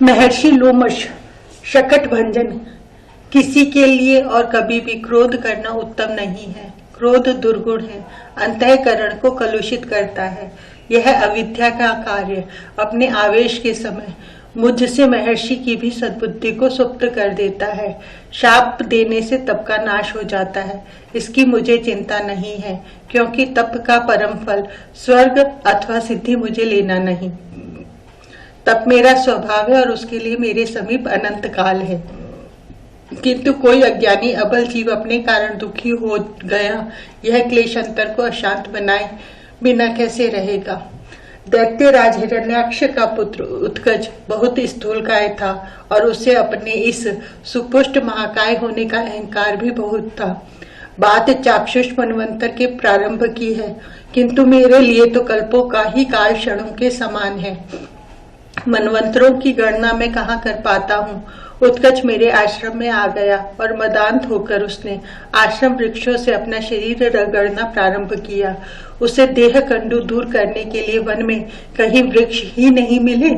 महर्षि लोमश शकट भंजन। किसी के लिए और कभी भी क्रोध करना उत्तम नहीं है। क्रोध दुर्गुण है, अंतःकरण को कलुषित करता है। यह अविद्या का कार्य अपने आवेश के समय मुझसे महर्षि की भी सद्बुद्धि को सुप्त कर देता है। शाप देने से तप का नाश हो जाता है, इसकी मुझे चिंता नहीं है, क्योंकि तप का परम फल स्वर्ग अथवा सिद्धि मुझे लेना नहीं। तप मेरा स्वभाव है और उसके लिए मेरे समीप अनंत काल है। किंतु कोई अज्ञानी अबल जीव अपने कारण दुखी हो गया, यह क्लेशांतर को अशांत बनाए बिना कैसे रहेगा। दैत्यराज हिरण्याक्ष का पुत्र उत्कच बहुत स्थूलकाय था और उसे अपने इस सुपुष्ट महाकाय होने का अहंकार भी बहुत था। बात चाक्षुष मनवंतर के प्रारंभ की है, किंतु मेरे लिए तो कल्पों का ही काल क्षणों के समान है। मनवंतरों की गणना मैं कहाँ कर पाता हूँ। उत्कच मेरे आश्रम में आ गया और मदांत होकर उसने आश्रम वृक्षों से अपना शरीर रगड़ना प्रारंभ किया। उसे देह कंडू दूर करने के लिए वन में कहीं वृक्ष ही नहीं मिले।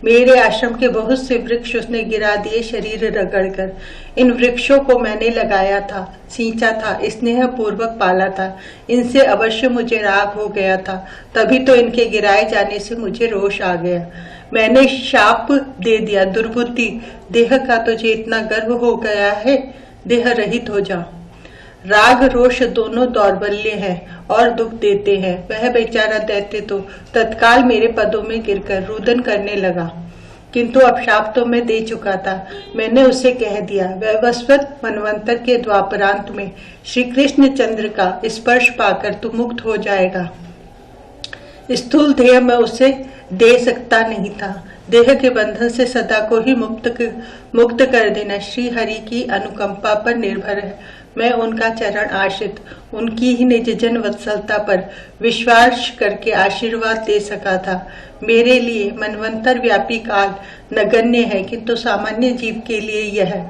मेरे आश्रम के बहुत से वृक्ष उसने गिरा दिए शरीर रगड़कर। इन वृक्षों को मैंने लगाया था, सींचा था, स्नेह पूर्वक पाला था। इनसे अवश्य मुझे राग हो गया था, तभी तो इनके गिराए जाने से मुझे रोष आ गया। मैंने शाप दे दिया, दुर्बुद्धि, देह का तुझे इतना गर्व हो गया है, देह रहित हो जा। राग रोष दोनों दौर्बल्य है और दुख देते हैं। वह बेचारा दैत्य तो तत्काल मेरे पदों में गिरकर रुदन करने लगा, किंतु अब शाप तो मैं दे चुका था। मैंने उसे कह दिया, वैवस्वत मनवंतर के द्वापरांत में श्री कृष्ण चंद्र का स्पर्श पाकर तू मुक्त हो जाएगा। स्थूल देह में उसे दे सकता नहीं था। देह के बंधन से सदा को ही मुक्त कर देना श्री हरि की अनुकंपा पर निर्भर है। मैं उनका चरण आश्रित, उनकी ही निज जन वत्सलता पर विश्वास करके आशीर्वाद दे सका था। मेरे लिए मनवंतर व्यापी काल नगण्य है, किंतु सामान्य जीव के लिए यह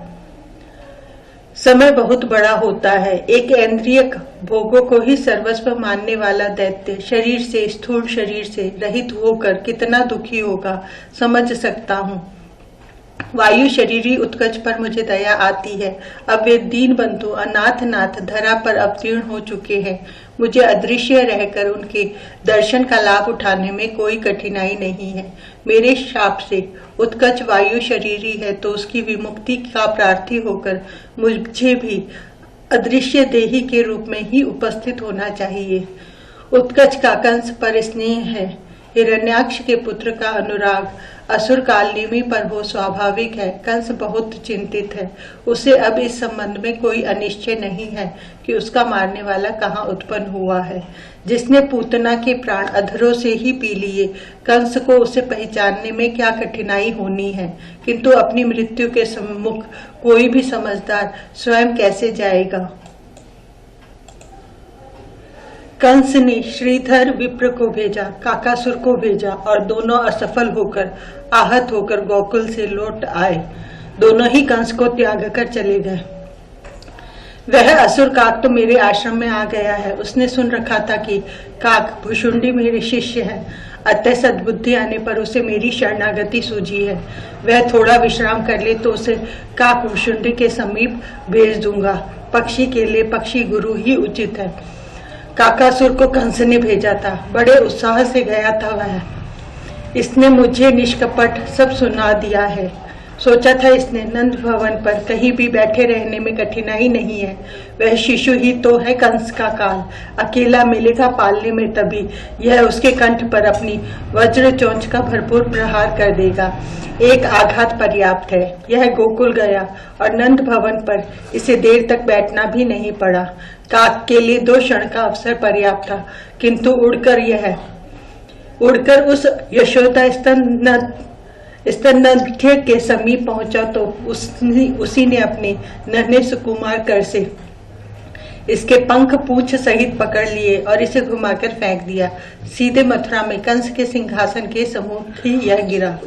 समय बहुत बड़ा होता है। एक इंद्रिय भोगों को ही सर्वस्व मानने वाला दैत्य शरीर से, स्थूल शरीर से रहित होकर कितना दुखी होगा समझ सकता हूँ। वायु शरीरी उत्कच पर मुझे दया आती है। अब वे दीन बंधु अनाथ नाथ धरा पर अवतीर्ण हो चुके हैं। मुझे अदृश्य रहकर उनके दर्शन का लाभ उठाने में कोई कठिनाई नहीं है। मेरे शाप से उत्कच वायु शरीरी है, तो उसकी विमुक्ति का प्रार्थी होकर मुझे भी अदृश्य देही के रूप में ही उपस्थित होना चाहिए। उत्कच का कंस पर स्नेह है, हिरण्याक्ष के पुत्र का अनुराग असुर कालिनी पर हो स्वाभाविक है। कंस बहुत चिंतित है। उसे अब इस संबंध में कोई अनिश्चय नहीं है कि उसका मारने वाला कहाँ उत्पन्न हुआ है। जिसने पूतना के प्राण अधरों से ही पी लिए, कंस को उसे पहचानने में क्या कठिनाई होनी है, किंतु अपनी मृत्यु के सम्मुख कोई भी समझदार स्वयं कैसे जाएगा। कंस ने श्रीधर विप्र को भेजा, काकासुर को भेजा और दोनों असफल होकर आहत होकर गोकुल से लौट आए। दोनों ही कंस को त्याग कर चले गए। वह असुर काक तो मेरे आश्रम में आ गया है। उसने सुन रखा था कि काक भुषुंडी मेरे शिष्य है, अतः सद्बुद्धि आने पर उसे मेरी शरणागति सूझी है। वह थोड़ा विश्राम कर ले तो उसे काक भुषुंडी के समीप भेज दूंगा। पक्षी के लिए पक्षी गुरु ही उचित है। काकासुर को कंस ने भेजा था, बड़े उत्साह से गया था वह। इसने मुझे निष्कपट सब सुना दिया है। सोचा था इसने नंद भवन पर कहीं भी बैठे रहने में कठिनाई नहीं है। वह शिशु ही तो है कंस का काल, अकेला मिलेगा पालने में, तभी यह उसके कंठ पर अपनी वज्र चोंच का भरपूर प्रहार कर देगा। एक आघात पर्याप्त है। यह गोकुल गया और नंद भवन पर इसे देर तक बैठना भी नहीं पड़ा। काक के लिए 2 क्षण का अवसर पर्याप्त था, किंतु उड़कर उस यशोदा स्तनध्य के समीप पहुंचा तो उसी ने अपने नन्हे सुकुमार कर से इसके पंख पूंछ सहित पकड़ लिए और इसे घुमाकर फेंक दिया। सीधे मथुरा में कंस के सिंहासन के सम्मुख ही यह गिरा।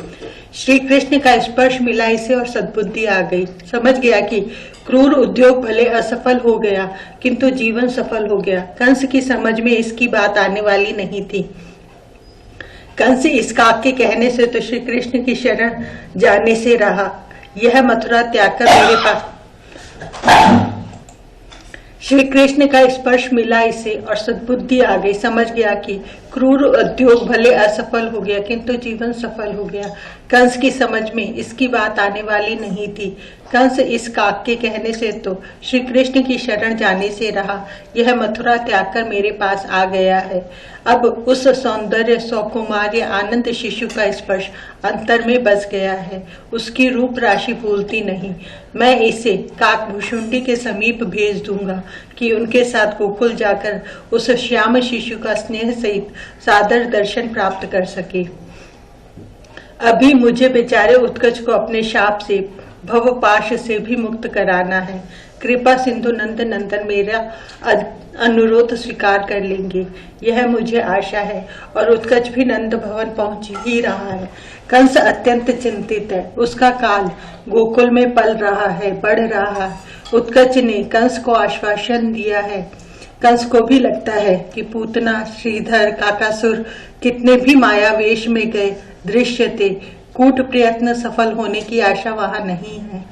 श्री कृष्ण का स्पर्श मिला इसे और सद्बुद्धि आ गई। समझ गया कि क्रूर उद्योग भले असफल हो गया, किंतु जीवन सफल हो गया। कंस की समझ में इसकी बात आने वाली नहीं थी। कंस इस काक के कहने से तो श्री कृष्ण की शरण जाने से रहा। यह मथुरा त्याग कर मेरे पास श्री कृष्ण का स्पर्श मिला इसे और सद्बुद्धि आ गई। समझ गया कि क्रूर उद्योग भले असफल हो गया किंतु जीवन सफल हो गया। कंस की समझ में इसकी बात आने वाली नहीं थी। कंस इस काक के कहने से तो श्री कृष्ण की शरण जाने से रहा। यह मथुरा त्याग कर मेरे पास आ गया है। अब उस सौंदर्य सौकुमार्य आनंद शिशु का स्पर्श अंतर में बस गया है। उसकी रूप राशि भूलती नहीं। मैं इसे काकभूषुंडी के समीप भेज दूंगा कि उनके साथ गोकुल जाकर उस श्याम शिशु का स्नेह सहित सादर दर्शन प्राप्त कर सके। अभी मुझे बेचारे उत्कच को अपने शाप से भवपाश से भी मुक्त कराना है। कृपा सिंधु नंद नंदन मेरा अनुरोध स्वीकार कर लेंगे, यह मुझे आशा है। और उत्कच भी नंद भवन पहुंच ही रहा है। कंस अत्यंत चिंतित है। उसका काल गोकुल में पल रहा है, बढ़ रहा है। उत्कच ने कंस को आश्वासन दिया है। कंस को भी लगता है कि पूतना, श्रीधर, काकासुर कितने भी मायावेश में गए दृश्य थे, कूट प्रयत्न सफल होने की आशा वहां नहीं है।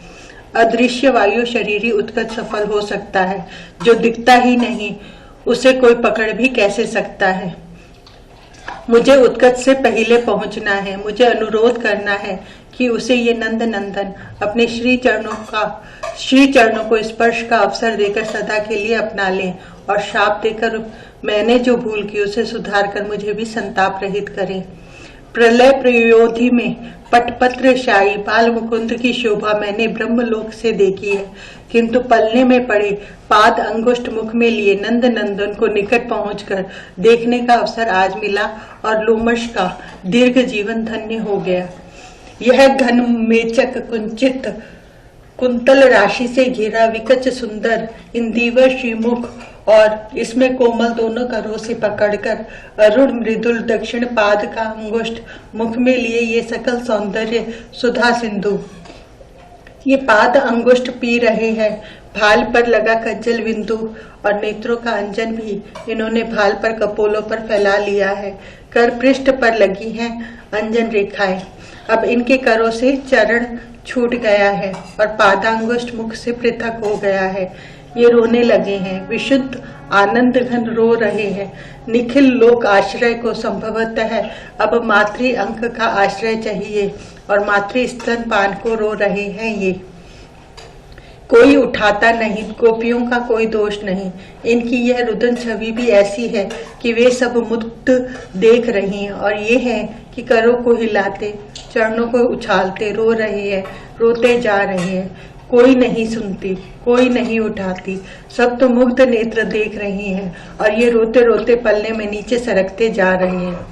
अदृश्य वायु शरीरी उत्कच सफल हो सकता है, जो दिखता ही नहीं उसे कोई पकड़ भी कैसे सकता है। मुझे उत्कच से पहले पहुंचना है। मुझे अनुरोध करना है कि उसे ये नंद नंदन अपने श्री चरणों को स्पर्श का अवसर देकर सदा के लिए अपना लें और शाप देकर मैंने जो भूल की उसे सुधार कर मुझे भी संताप रहित करें। प्रलय प्रयोधि में पटपत्र शाही बाल मुकुंद की शोभा मैंने ब्रह्मलोक से देखी है, किंतु पलने में पड़े पाद अंगुष्ठ मुख में लिए नंद नंदन को निकट पहुंचकर देखने का अवसर आज मिला और लोमश का दीर्घ जीवन धन्य हो गया। यह घन मेचक कुंचित कुंतल राशि से घिरा विकच सुंदर इंदिवर श्रीमुख और इसमें कोमल दोनों करों से पकड़कर अरुण मृदुल दक्षिण पाद का अंगुष्ठ मुख में लिए ये सकल सौंदर्य सुधा सिंधु। ये पाद अंगुष्ठ पी रहे हैं। भाल पर लगा कज्जल बिंदु और नेत्रों का अंजन भी इन्होंने भाल पर कपोलों पर फैला लिया है। कर पृष्ठ पर लगी हैं अंजन रेखाएं। अब इनके करों से चरण छूट गया है और पादांगुष्ठ मुख से पृथक हो गया है। ये रोने लगे हैं, विशुद्ध आनंद घन रो रहे हैं। निखिल लोक आश्रय को संभवतः अब मातृ अंक का आश्रय चाहिए और मातृ स्तन पान को रो रहे हैं। ये कोई उठाता नहीं, गोपियों का कोई दोष नहीं। इनकी यह रुदन छवि भी ऐसी है कि वे सब मुक्त देख रही हैं और ये है कि करों को हिलाते, चरणों को उछालते रो रहे हैं, रोते जा रहे हैं। कोई नहीं सुनती, कोई नहीं उठाती, सब तो मुग्ध नेत्र देख रही हैं और ये रोते रोते पलने में नीचे सरकते जा रहे हैं।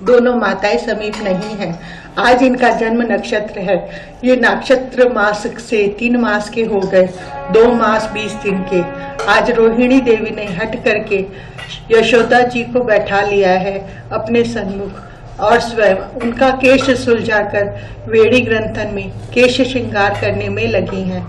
दोनों माताएं समीप नहीं हैं। आज इनका जन्म नक्षत्र है। ये नक्षत्र मास से 3 मास के हो गए, 2 मास 20 दिन के। आज रोहिणी देवी ने हट करके यशोदा जी को बैठा लिया है अपने सन्मुख और स्वयं उनका केश सुलझाकर वेणी ग्रंथन में केश श्रृंगार करने में लगी हैं।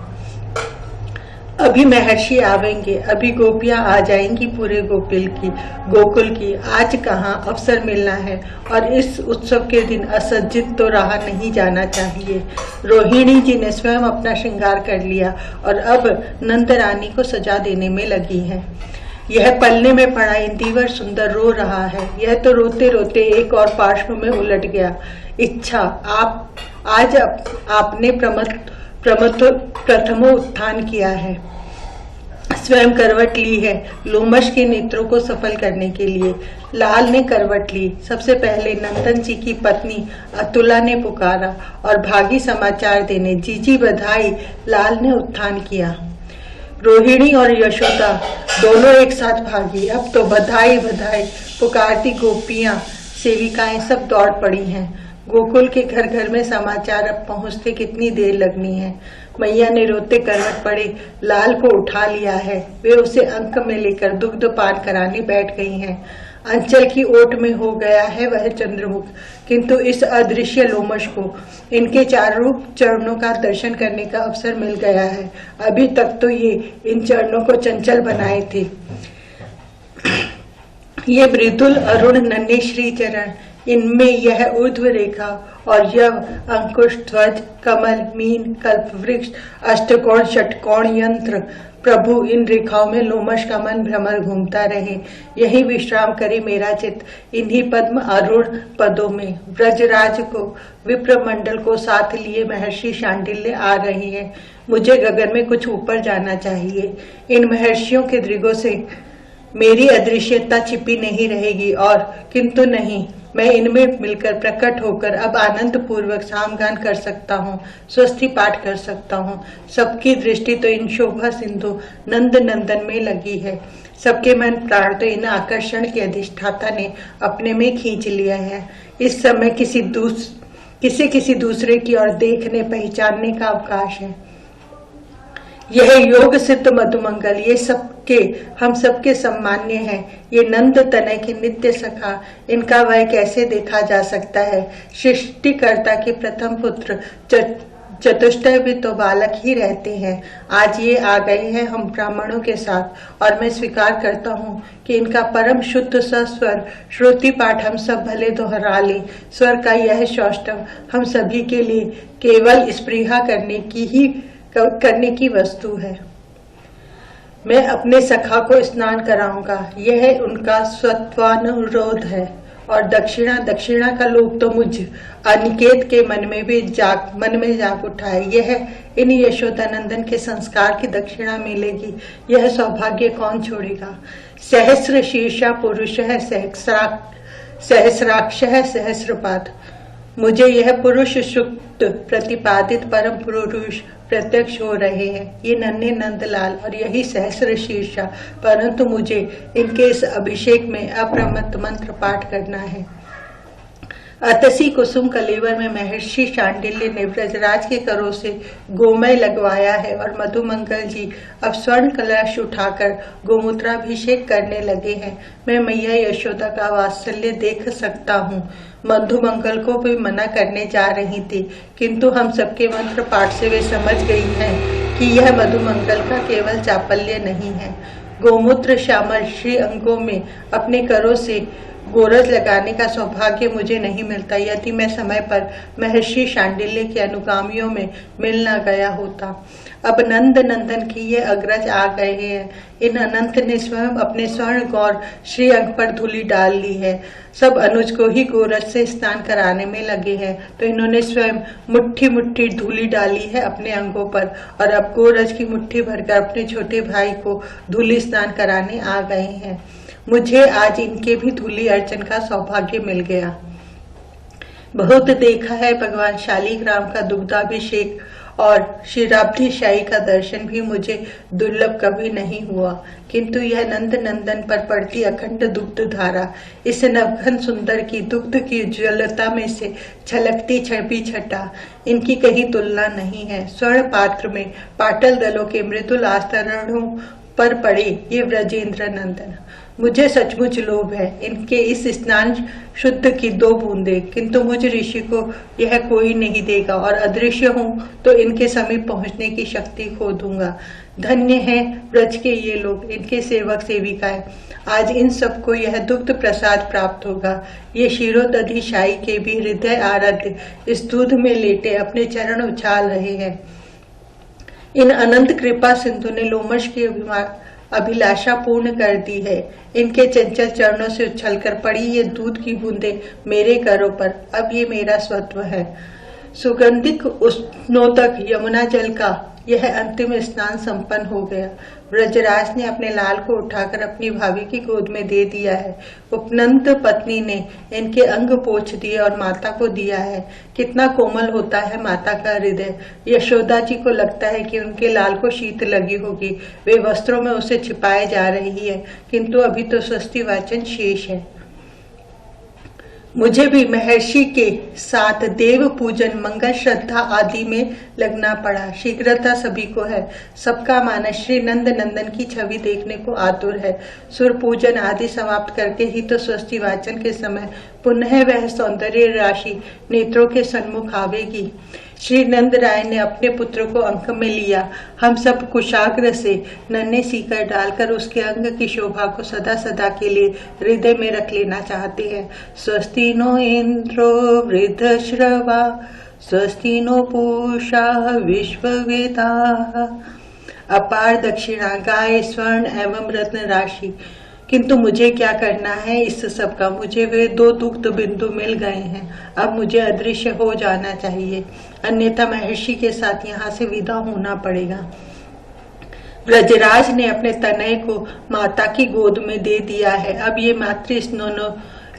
अभी महर्षि आवेंगे, अभी गोपियां आ जाएंगी पूरे गोकुल की। आज कहाँ अवसर मिलना है और इस उत्सव के दिन असज्जित तो रहा नहीं जाना चाहिए। रोहिणी जी ने स्वयं अपना श्रृंगार कर लिया और अब नंद रानी को सजा देने में लगी है। यह पलने में पड़ा इंदिवर सुंदर रो रहा है। यह तो रोते रोते एक और पार्श्व में उलट गया। इच्छा आज आपने प्रथमो उत्थान किया है, स्वयं करवट ली है लोमश के नेत्रों को सफल करने के लिए। लाल ने करवट ली। सबसे पहले नंदन जी की पत्नी अतुला ने पुकारा और भागी समाचार देने जीजी बधाई। लाल ने उत्थान किया। रोहिणी और यशोदा दोनों एक साथ भागी। अब तो बधाई बधाई पुकारती गोपियां, सेविकाएं सब दौड़ पड़ी हैं। गोकुल के घर घर में समाचार अब पहुंचते कितनी देर लगनी है। मैया ने रोते करवट पड़े लाल को उठा लिया है। वे उसे अंक में लेकर दुग्ध पान कराने बैठ गई हैं। अंचल की ओट में हो गया है वह चंद्रमुख, किंतु इस अदृश्य लोमश को इनके चारों चरणों का दर्शन करने का अवसर मिल गया है। अभी तक तो ये इन चरणों को चंचल बनाए थे। ये मृदुल अरुण नन्हे श्री चरण इनमें यह ऊर्ध्व रेखा और यह अंकुश, ध्वज, कमल, मीन, कल्प वृक्ष, अष्टकोण, षटकोण यंत्र, प्रभु इन रेखाओं में लोमश का मन भ्रमर घूमता रहे। यही विश्राम करे मेरा चित्त इन्हीं पद्म आरूढ़ पदों में। ब्रजराज को, विप्रमंडल को साथ लिए महर्षि शांडिल्य आ रही है। मुझे गगन में कुछ ऊपर जाना चाहिए। इन महर्षियों के दृगों से मेरी अदृश्यता छिपी नहीं रहेगी और किंतु नहीं, मैं इनमें मिलकर प्रकट होकर अब आनंद पूर्वक सामगान कर सकता हूँ, स्वस्ति पाठ कर सकता हूँ। सबकी दृष्टि तो इन शोभा सिंधु नंद नंदन में लगी है। सबके मन प्राण तो इन आकर्षण के अधिष्ठाता ने अपने में खींच लिया है। इस समय किसी दूसरे की ओर देखने पहचानने का अवकाश है। यह योग सिद्ध मधुमंगल ये हम सबके सम्मान्य है। ये नंद तनय के नित्य सखा, इनका वह कैसे देखा जा सकता है। सृष्टिकर्ता के प्रथम पुत्र चतुष्टय भी तो बालक ही रहते हैं। आज ये आ गए हैं हम ब्राह्मणों के साथ और मैं स्वीकार करता हूँ कि इनका परम शुद्ध सस्वर श्रुति पाठ हम सब भले दोहरा ले। स्वर का यह सौष्ठव हम सभी के लिए केवल स्पृहा करने की वस्तु है। मैं अपने सखा को स्नान कराऊंगा, यह उनका स्वत्वानुरोध है। और दक्षिणा का लोभ तो मुझ अनिकेत के मन में जाग उठा है। यह इन यशोदानंदन के संस्कार की दक्षिणा मिलेगी। यह सौभाग्य कौन छोड़ेगा। सहस्र शीर्षा पुरुष है, सहस्राक्ष है, सहस्रपाद। मुझे यह पुरुष सुक्त प्रतिपादित परम पुरुष प्रत्यक्ष हो रहे हैं। ये नन्हे नंदलाल और यही सहस्र शीर्षा, परंतु मुझे इनके इस अभिषेक में अप्रमत्त मंत्र पाठ करना है। अतसी कुसुम कलेवर में महर्षि शांडिल्य ने ब्रजराज के करों से गोमय लगवाया है और मधुमंगल जी अब स्वर्ण कलश उठाकर गोमूत्राभिषेक करने लगे हैं। मैं मैया यशोदा का वात्सल्य देख सकता हूँ। मधुमंगल को भी मना करने जा रही थी, किंतु हम सबके मंत्र पाठ से वे समझ गई हैं कि यह मधुमंगल का केवल चापल्य नहीं है। गोमूत्र श्यामल श्री अंगों में अपने करों से गोरज लगाने का सौभाग्य मुझे नहीं मिलता यदि मैं समय पर महर्षि शांडिल्य के अनुगामियों में मिल न गया होता। अब नंद नंदन की ये अग्रज आ गए हैं। इन अनंत ने स्वयं अपने स्वर्ण गौर श्री अंग पर धूलि डाल ली है। सब अनुज को ही गोरज से स्नान कराने में लगे हैं, तो इन्होंने स्वयं मुट्ठी मुट्ठी धूलि डाली है अपने अंगों पर और अब गोरज की मुट्ठी भरकर अपने छोटे भाई को धूलि स्नान कराने आ गए हैं। मुझे आज इनके भी धूलि अर्चन का सौभाग्य मिल गया। बहुत देखा है भगवान शालिग्राम का दुग्धाभिषेक और क्षीराब्धिशाही का दर्शन भी मुझे दुर्लभ कभी नहीं हुआ, किंतु यह नंद नंदन पर पड़ती अखंड दुग्ध धारा, इस नवघन सुंदर की दुग्ध की उज्ज्वलता में से छलकती छवि छटा, इनकी कहीं तुलना नहीं है। स्वर्ण पात्र में पाटल दलों के मृदुल आस्तरणों पर पड़े ये ब्रजेंद्र नंदन। मुझे सचमुच लोभ है इनके इस स्नान शुद्ध की 2 बूंदे, किंतु मुझ ऋषि को यह कोई नहीं देगा और अदृश्य हूँ तो इनके समीप पहुँचने की शक्ति खो दूंगा। धन्य है ब्रज के ये लोग, इनके सेवक सेविकाएं। आज इन सबको यह दुग्ध प्रसाद प्राप्त होगा। ये क्षीरोदधिशायी के भी हृदय आराध्य इस दूध में लेटे अपने चरण उछाल रहे हैं। इन अनंत कृपा सिंधु ने लोमश की अभिलाषा पूर्ण कर दी है। इनके चंचल चरणों से उछलकर पड़ी ये दूध की बूंदे मेरे करों पर, अब ये मेरा स्वत्व है। सुगंधिक उष्णोदक यमुना जल का यह अंतिम स्नान संपन्न हो गया। ब्रजराज ने अपने लाल को उठाकर अपनी भाभी की गोद में दे दिया है। उपनंद पत्नी ने इनके अंग पोंछ दिए और माता को दिया है। कितना कोमल होता है माता का हृदय। यशोदा जी को लगता है कि उनके लाल को शीत लगी होगी, वे वस्त्रों में उसे छिपाए जा रही है, किंतु अभी तो स्वस्ति वाचन शेष है। मुझे भी महर्षि के साथ देव पूजन, मंगल श्रद्धा आदि में लगना पड़ा। शीघ्रता सभी को है। सबका मानस श्री नंद नंदन की छवि देखने को आतुर है। सुर पूजन आदि समाप्त करके ही तो स्वस्ति वाचन के समय पुनः वह सौंदर्य राशि नेत्रों के सन्मुख आवेगी। श्री नंद राय ने अपने पुत्र को अंक में लिया। हम सब कुशाग्र से नन्हे सीकर डालकर उसके अंग की शोभा को सदा सदा के लिए हृदय में रख लेना चाहते हैं। स्वस्ति नो इंद्रो वृद्धश्रवा स्वस्ति नो पूषा विश्ववेदाः। अपार दक्षिणा, गाय, स्वर्ण एवं रत्न राशि। किंतु मुझे क्या करना है इस सब का? मुझे वे 2 दुग्ध बिंदु मिल गए हैं, अब मुझे अदृश्य हो जाना चाहिए, अन्यथा महर्षि के साथ यहाँ से विदा होना पड़ेगा। ब्रजराज ने अपने तनय को माता की गोद में दे दिया है। अब ये मातृ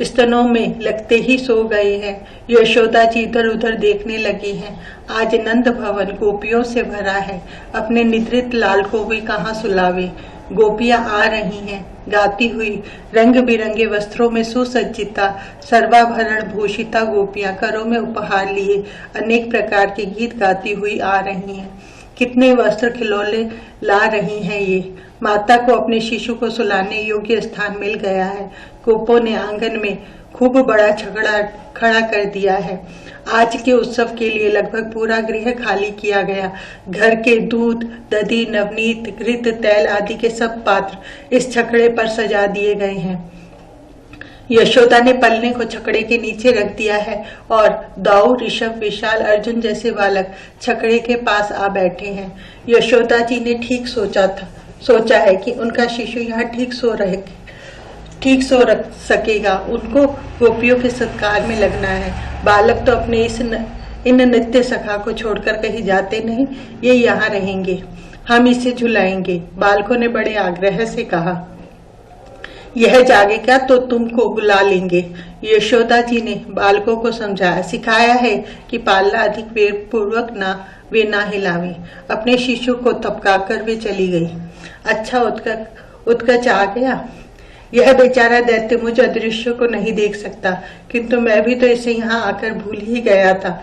स्तनों में लगते ही सो गए हैं। यशोदा जी इधर उधर देखने लगी हैं। आज नंद भवन गोपियों से भरा है, अपने निद्रित लाल को भी कहाँ सुलावे। गोपियां आ रही हैं, गाती हुई, रंग बिरंगे वस्त्रों में सुसज्जिता, सर्वाभरण भूषिता गोपियां करों में उपहार लिए अनेक प्रकार के गीत गाती हुई आ रही हैं। कितने वस्त्र खिलौने ला रही हैं ये। माता को अपने शिशु को सुलाने योग्य स्थान मिल गया है। गोपों ने आंगन में खूब बड़ा झगड़ा खड़ा कर दिया है। आज के उत्सव के लिए लगभग पूरा गृह खाली किया गया। घर के दूध, दधी, नवनीत, घृत, तैल आदि के सब पात्र इस छकड़े पर सजा दिए गए हैं। यशोदा ने पलने को छकड़े के नीचे रख दिया है और दाऊ, ऋषभ, विशाल, अर्जुन जैसे बालक छकड़े के पास आ बैठे हैं। यशोदा जी ने ठीक सोचा है कि उनका शिशु यहाँ ठीक सो रख सकेगा। उनको गोपियों के सत्कार में लगना है। बालक तो अपने इन नित्य सखा को छोड़कर कहीं जाते नहीं, ये यहाँ रहेंगे, हम इसे झुलाएंगे। बालकों ने बड़े आग्रह से कहा, यह जागेगा तो तुमको बुला लेंगे। यशोदा जी ने बालकों को समझाया, सिखाया है कि पालना अधिक वेग पूर्वक वे ना हिलावे। अपने शिशु को थपकाकर वे चली गई। अच्छा उत्कच आ गया। यह बेचारा दैत्य मुझ अदृश्य को नहीं देख सकता, किंतु मैं भी तो इसे यहाँ आकर भूल ही गया था।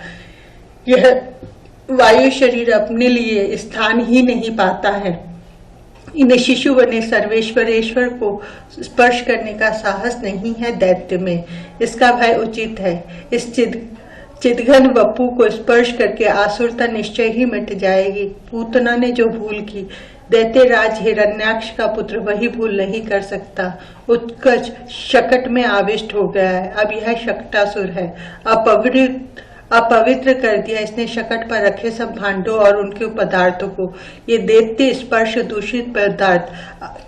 यह वायु शरीर अपने लिए स्थान ही नहीं पाता है। इन शिशु बने सर्वेश्वरेश्वर को स्पर्श करने का साहस नहीं है दैत्य में। इसका भय उचित है। इस चिदघन वपु को स्पर्श करके आसुरता निश्चय ही मिट जाएगी। पूतना ने जो भूल की, दैत्यराज हिरण्याक्ष का पुत्र वही भूल नहीं कर सकता। उत्कच शकट में आविष्ट हो गया है। अब यह शकटासुर है। अपवित्र कर दिया इसने शकट पर रखे सब भांडों और उनके पदार्थों को। ये दैत्य स्पर्श दूषित पदार्थ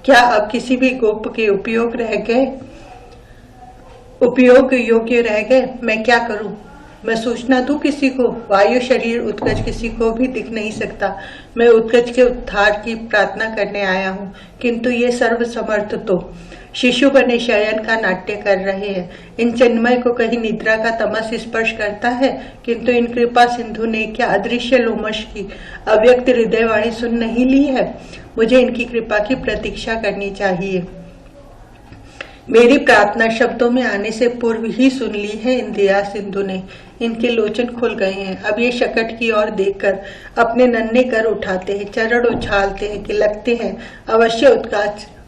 क्या अब किसी भी गोप के उपयोग योग्य रह गए? मैं क्या करूं? मैं सूचना दूं किसी को? वायु शरीर उत्कच किसी को भी दिख नहीं सकता। मैं उत्कच के उद्धार की प्रार्थना करने आया हूँ, किंतु ये सर्वसमर्थ तो शिशु बने शयन का नाट्य कर रहे हैं। इन चिन्मय को कहीं निद्रा का तमस स्पर्श करता है, किंतु इन कृपा सिंधु ने क्या अदृश्य लोमश की अव्यक्त हृदयवाणी सुन नहीं ली है? मुझे इनकी कृपा की प्रतीक्षा करनी चाहिए। मेरी प्रार्थना शब्दों में आने से पूर्व ही सुन ली है इन दया सिंधु ने। इनके लोचन खुल गए हैं। अब ये शकट की ओर देखकर अपने नन्हे कर उठाते हैं, चरण उछालते हैं कि लगते हैं अवश्य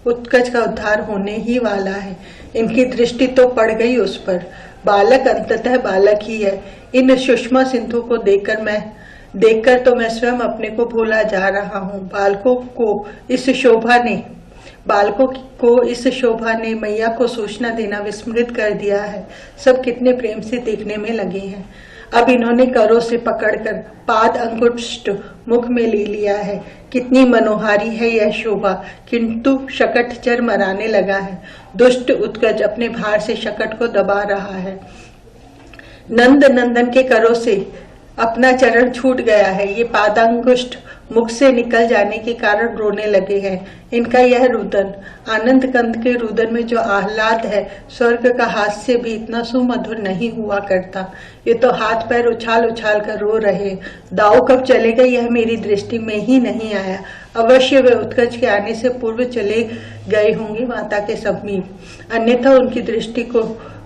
उत्कच का उद्धार होने ही वाला है। इनकी दृष्टि तो पड़ गई उस पर। बालक अंततः बालक ही है। इन सुषमा सिंधु को देखकर तो मैं स्वयं अपने को भूला जा रहा हूँ। बालकों को इस शोभा ने मैया को सूचना देना विस्मृत कर दिया है। सब कितने प्रेम से देखने में लगे हैं। अब इन्होंने करों से पकड़कर पाद अंगुष्ठ मुख में ले लिया है। कितनी मनोहारी है यह शोभा, किंतु शकट चर मराने लगा है। दुष्ट उत्कच अपने भार से शकट को दबा रहा है। नंदन के करों से अपना चरण छूट गया है। ये पादांगुष्ठ मुख से निकल जाने के कारण रोने लगे हैं। इनका यह रुदन, आनंद कंद के रुदन में जो आह्लाद है, स्वर्ग का हास्य भी इतना सुमधुर नहीं हुआ करता। ये तो हाथ पैर उछाल कर रो रहे। दाऊ कब चलेगा यह मेरी दृष्टि में ही नहीं आया। अवश्य वे उत्कच के आने से पूर्व चले गए होंगे माता के समीप, अन्यथा उनकी दृष्टि को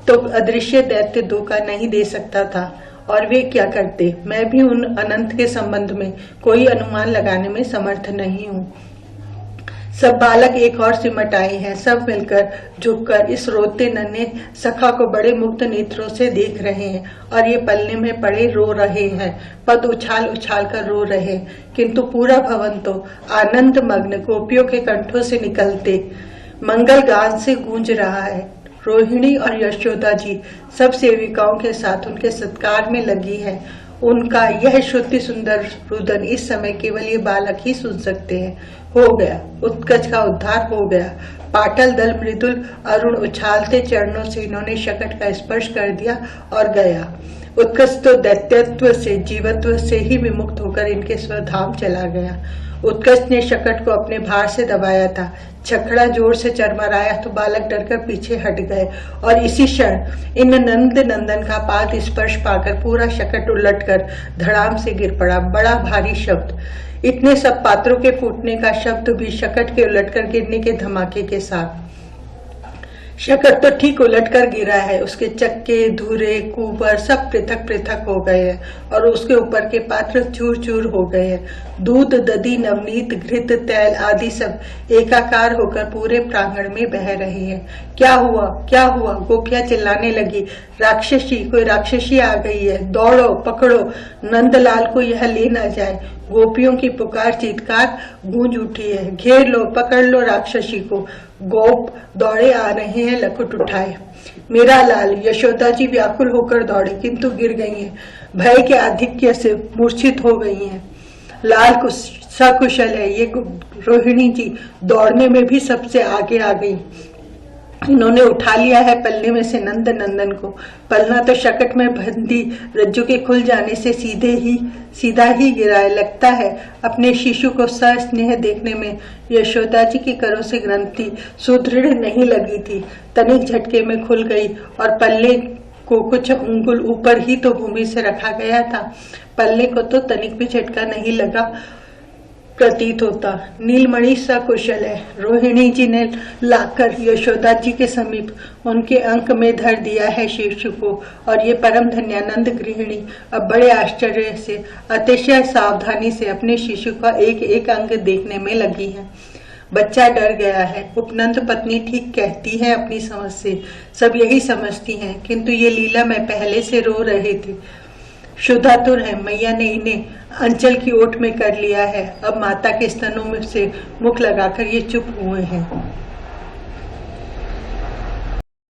तो अदृश्य दैत्य धोखा नहीं दे सकता था। और वे क्या करते? मैं भी उन अनंत के संबंध में कोई अनुमान लगाने में समर्थ नहीं हूँ। सब बालक एक और सिमट आए हैं। सब मिलकर झुककर इस रोते नन्हे सखा को बड़े मुग्ध नेत्रों से देख रहे हैं और ये पल्ले में पड़े रो रहे हैं, पद उछाल उछाल कर रो रहे हैं। किंतु पूरा भवन तो आनंद मग्न गोपियों के कंठों से निकलते मंगल गान से गूंज रहा है। रोहिणी और यशोदा जी सब सेविकाओं के साथ उनके सत्कार में लगी है। उनका यह श्रुति सुंदर रुदन इस समय केवल ये बालक ही सुन सकते हैं। हो गया, उत्कच का उद्धार हो गया। पाटल दल मृदुल अरुण उछालते चरणों से इन्होंने शकट का स्पर्श कर दिया और गया। उत्कच तो दैत्यत्व से जीवत्व से ही विमुक्त होकर इनके स्वधाम चला गया। उत्कच ने शकट को अपने भार से दबाया था। छकड़ा जोर से चरमराया तो बालक डरकर पीछे हट गए और इसी क्षण इन नंद नंदन का पाद स्पर्श पाकर पूरा शकट उलटकर धड़ाम से गिर पड़ा। बड़ा भारी शब्द, इतने सब पात्रों के फूटने का शब्द भी शकट के उलटकर गिरने के धमाके के साथ। शकट तो ठीक उलट कर गिरा है, उसके चक्के धुरे कुबर सब पृथक पृथक हो गए हैं और उसके ऊपर के पात्र चूर चूर हो गए हैं। दूध दधी नवनीत घृत तैल आदि सब एकाकार होकर पूरे प्रांगण में बह रहे हैं। क्या हुआ, क्या हुआ? गोपियां चिल्लाने लगी, राक्षसी, कोई राक्षसी आ गई है, दौड़ो पकड़ो, नंदलाल को यह ले ना जाए। गोपियों की पुकार चीत्कार गूंज उठी है, घेर लो, पकड़ लो राक्षसी को। गोप दौड़े आ रहे हैं लकुट उठाए। मेरा लाल, यशोदा जी व्याकुल होकर दौड़े किंतु गिर गई हैं, भय के आधिक्य से मूर्छित हो गई हैं। लाल सकुशल है। ये रोहिणी जी दौड़ने में भी सबसे आगे आ गई। इन्होंने उठा लिया है पल्ले में से नंद नंदन को। पलना तो शकट में बंदी रज्जू के खुल जाने से सीधा ही गिरा है। लगता है अपने शिशु को सस्नेह देखने में यशोदा जी की करों से ग्रंथि सुदृढ़ नहीं लगी थी। तनिक झटके में खुल गई और पल्ले को कुछ अंगुल ऊपर ही तो भूमि से रखा गया था। पल्ले को तो तनिक भी झटका नहीं लगा प्रतीत होता। नीलमणि सकुशल है। रोहिणी जी ने लाकर यशोदा जी के समीप उनके अंक में धर दिया है शिशु को और ये परम धन्यानंद गृहिणी अब बड़े आश्चर्य से अतिशय सावधानी से अपने शिशु का एक एक अंग देखने में लगी है। बच्चा डर गया है। उपनंद पत्नी ठीक कहती है अपनी समझ से, सब यही समझती हैं, किंतु ये लीला मैं पहले से रो रहे थे। शुद्धातुर है, मैया ने इन्हें अंचल की ओट में कर लिया है। अब माता के स्तनों में से मुख लगाकर ये चुप हुए हैं।